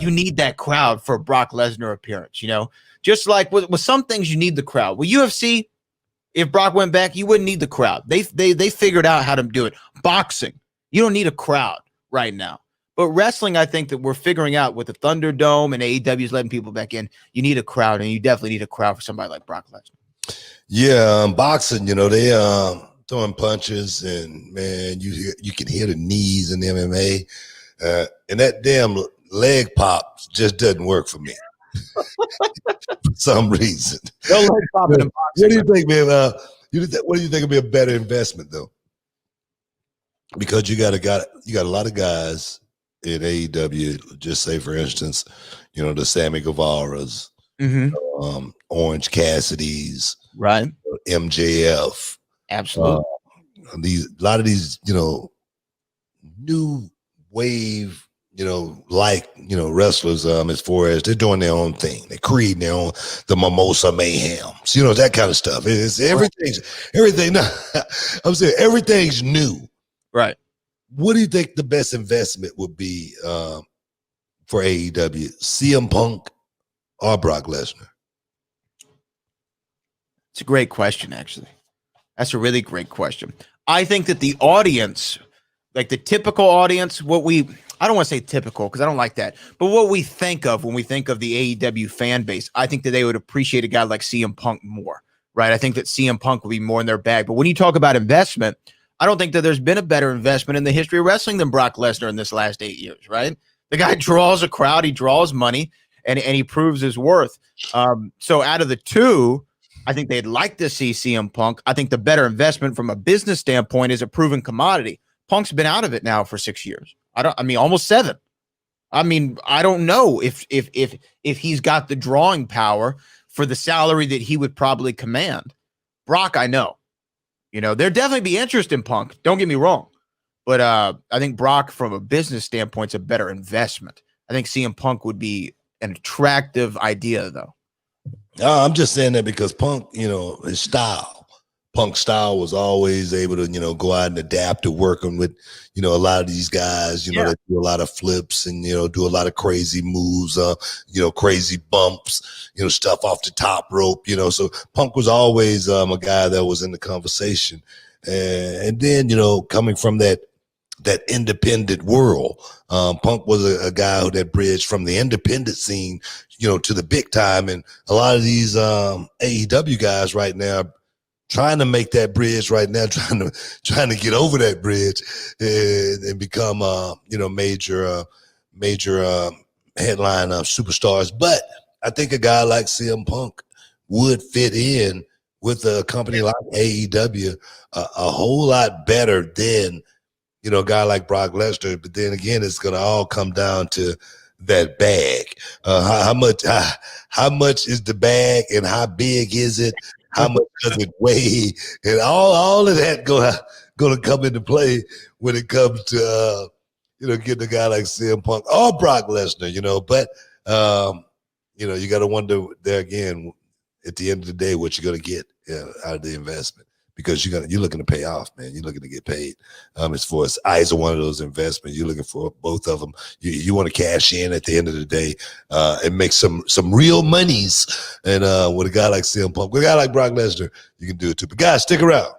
you need that crowd for a Brock Lesnar appearance, just like with some things you need the crowd. With UFC, if Brock went back, you wouldn't need the crowd. They figured out how to do it. Boxing, you don't need a crowd right now. But wrestling, I think that we're figuring out with the Thunderdome and AEW is letting people back in. You need a crowd, and you definitely need a crowd for somebody like Brock Lesnar. Yeah, boxing, they throwing punches, and man, you can hear the knees in the MMA, and that damn leg pop just doesn't work for me for some reason. No leg popping in boxing. What do you think, man? What do you think would be a better investment though? Because you got a lot of guys in AEW. Just say, for instance, the Sammy Guevara's, Orange Cassidy's, right? MJF, absolutely. A lot of these, new wave, wrestlers. As far as they're doing their own thing, they're creating their own, the Mimosa Mayhems, that kind of stuff. It's everything. I'm saying everything's new, right? What do you think the best investment would be for AEW? CM Punk or Brock Lesnar? It's a great question, actually. That's a really great question. I think that the audience, like the typical audience, I don't want to say typical because I don't like that, but what we think of when we think of the AEW fan base, I think that they would appreciate a guy like CM Punk more, right? I think that CM Punk would be more in their bag. But when you talk about investment, I don't think that there's been a better investment in the history of wrestling than Brock Lesnar in this last 8 years, right? The guy draws a crowd, he draws money, and he proves his worth. So out of the two, I think they'd like to see CM Punk. I think the better investment from a business standpoint is a proven commodity. Punk's been out of it now for 6 years. Almost 7. I don't know if he's got the drawing power for the salary that he would probably command. Brock, I know. There'd definitely be interest in Punk. Don't get me wrong. But I think Brock, from a business standpoint, is a better investment. I think CM Punk would be an attractive idea, though. I'm just saying that because Punk, his style. Punk's style was always able to, go out and adapt to working with, a lot of these guys, that do a lot of flips and, do a lot of crazy moves, crazy bumps, stuff off the top rope, So Punk was always a guy that was in the conversation. And then, coming from that independent world, Punk was a guy that bridged from the independent scene, to the big time. And a lot of these AEW guys right now trying to make that bridge right now, trying to get over that bridge and become major headline superstars. But I think a guy like CM Punk would fit in with a company like AEW a whole lot better than a guy like Brock Lesnar. But then again, it's going to all come down to that bag. How much is the bag, and how big is it? How much does it weigh? And all of that going to come into play when it comes to getting a guy like CM Punk or Brock Lesnar. But you got to wonder there again at the end of the day what you're going to get out of the investment, because you're looking to pay off, man. You're looking to get paid. As far as either one of those investments, you're looking for both of them. You want to cash in at the end of the day and make some real monies. And with a guy like CM Punk, with a guy like Brock Lesnar, you can do it too. But guys, stick around.